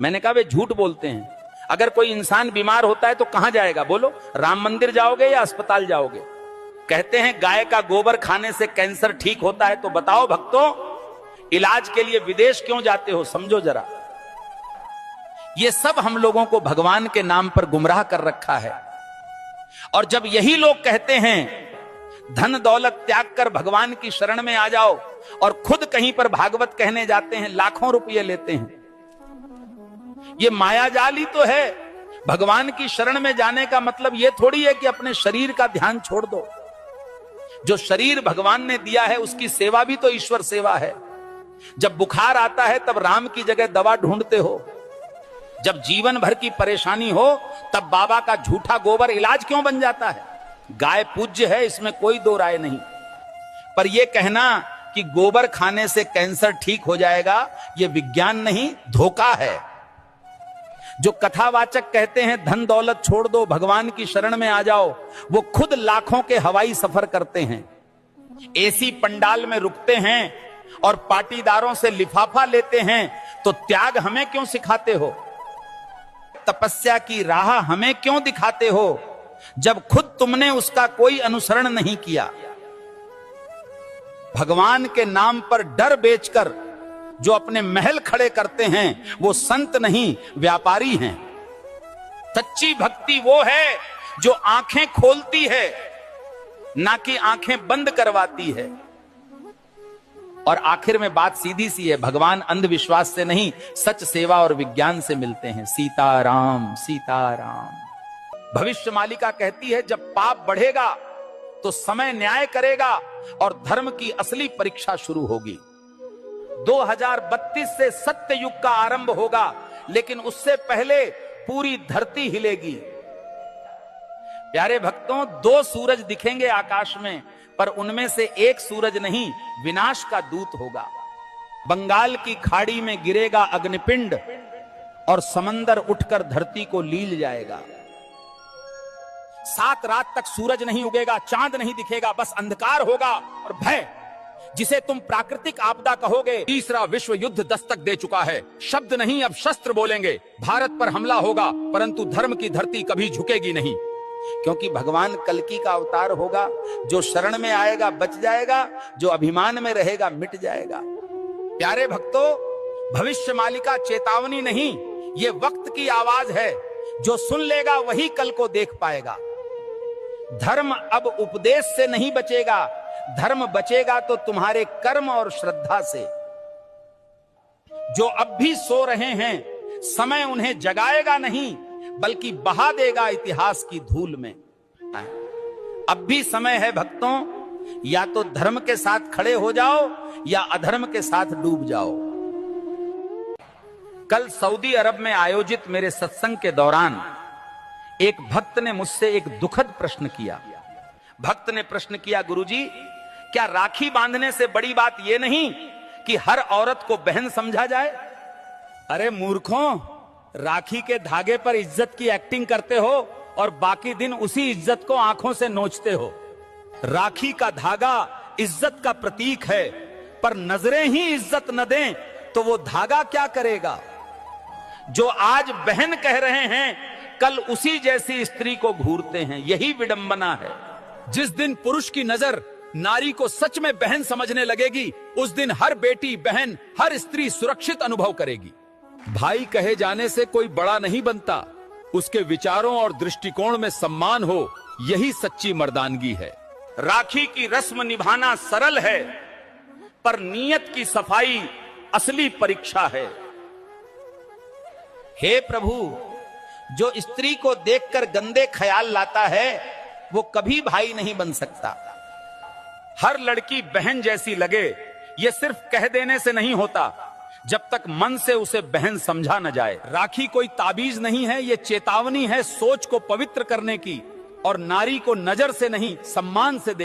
मैंने कहा वे झूठ बोलते हैं। अगर कोई इंसान बीमार होता है तो कहां जाएगा? बोलो, राम मंदिर जाओगे या अस्पताल जाओगे? कहते हैं गाय का गोबर खाने से कैंसर ठीक होता है, तो बताओ भक्तों, इलाज के लिए विदेश क्यों जाते हो? समझो जरा। ये सब हम लोगों को भगवान के नाम पर गुमराह कर रखा है। और जब यही लोग कहते हैं धन दौलत त्याग कर भगवान की शरण में आ जाओ, और खुद कहीं पर भागवत कहने जाते हैं, लाखों रुपये लेते हैं। ये मायाजाल ही तो है। भगवान की शरण में जाने का मतलब यह थोड़ी है कि अपने शरीर का ध्यान छोड़ दो। जो शरीर भगवान ने दिया है उसकी सेवा भी तो ईश्वर सेवा है। जब बुखार आता है तब राम की जगह दवा ढूंढते हो। जब जीवन भर की परेशानी हो तब बाबा का झूठा गोबर इलाज क्यों बन जाता है? गाय पूज्य है, इसमें कोई दो राय नहीं, पर यह कहना कि गोबर खाने से कैंसर ठीक हो जाएगा, यह विज्ञान नहीं, धोखा है। जो कथावाचक कहते हैं धन दौलत छोड़ दो, भगवान की शरण में आ जाओ, वो खुद लाखों के हवाई सफर करते हैं, एसी पंडाल में रुकते हैं और पाटीदारों से लिफाफा लेते हैं। तो त्याग हमें क्यों सिखाते हो? तपस्या की राह हमें क्यों दिखाते हो, जब खुद तुमने उसका कोई अनुसरण नहीं किया? भगवान के नाम पर डर बेचकर जो अपने महल खड़े करते हैं वो संत नहीं, व्यापारी हैं। सच्ची भक्ति वो है जो आंखें खोलती है, ना कि आंखें बंद करवाती है। और आखिर में बात सीधी सी है, भगवान अंधविश्वास से नहीं, सच सेवा और विज्ञान से मिलते हैं। सीताराम सीताराम। भविष्य मालिका कहती है जब पाप बढ़ेगा तो समय न्याय करेगा और धर्म की असली परीक्षा शुरू होगी। 2032 से सत्य युग का आरंभ होगा, लेकिन उससे पहले पूरी धरती हिलेगी। प्यारे भक्तों, 2 सूरज दिखेंगे आकाश में, पर उनमें से एक सूरज नहीं, विनाश का दूत होगा। बंगाल की खाड़ी में गिरेगा अग्निपिंड और समंदर उठकर धरती को लील जाएगा। 7 रात तक सूरज नहीं उगेगा, चांद नहीं दिखेगा, बस अंधकार होगा और भय, जिसे तुम प्राकृतिक आपदा कहोगे। तीसरा विश्व युद्ध दस्तक दे चुका है। शब्द नहीं, अब शस्त्र बोलेंगे। भारत पर हमला होगा, परंतु धर्म की धरती कभी झुकेगी नहीं, क्योंकि भगवान कल्कि का अवतार होगा। जो शरण में आएगा बच जाएगा, जो अभिमान में रहेगा मिट जाएगा। प्यारे भक्तों, भविष्य मालिका चेतावनी नहीं, ये वक्त की आवाज है। जो सुन लेगा वही कल को देख पाएगा। धर्म अब उपदेश से नहीं बचेगा, धर्म बचेगा तो तुम्हारे कर्म और श्रद्धा से। जो अब भी सो रहे हैं, समय उन्हें जगाएगा नहीं, बल्कि बहा देगा इतिहास की धूल में। अब भी समय है भक्तों, या तो धर्म के साथ खड़े हो जाओ या अधर्म के साथ डूब जाओ। कल सऊदी अरब में आयोजित मेरे सत्संग के दौरान एक भक्त ने मुझसे एक दुखद प्रश्न किया। भक्त ने प्रश्न किया, गुरुजी, क्या राखी बांधने से बड़ी बात यह नहीं कि हर औरत को बहन समझा जाए? अरे मूर्खों, राखी के धागे पर इज्जत की एक्टिंग करते हो और बाकी दिन उसी इज्जत को आंखों से नोचते हो। राखी का धागा इज्जत का प्रतीक है, पर नजरें ही इज्जत न दें तो वो धागा क्या करेगा? जो आज बहन कह रहे हैं, कल उसी जैसी स्त्री को घूरते हैं। यही विडंबना है। जिस दिन पुरुष की नजर नारी को सच में बहन समझने लगेगी, उस दिन हर बेटी, बहन, हर स्त्री सुरक्षित अनुभव करेगी। भाई कहे जाने से कोई बड़ा नहीं बनता, उसके विचारों और दृष्टिकोण में सम्मान हो, यही सच्ची मर्दानगी है। राखी की रस्म निभाना सरल है, पर नीयत की सफाई असली परीक्षा है। हे प्रभु, जो स्त्री को देखकर गंदे ख्याल लाता है वो कभी भाई नहीं बन सकता। हर लड़की बहन जैसी लगे, ये सिर्फ कह देने से नहीं होता, जब तक मन से उसे बहन समझा न जाए। राखी कोई ताबीज नहीं है, ये चेतावनी है सोच को पवित्र करने की, और नारी को नजर से नहीं सम्मान से देख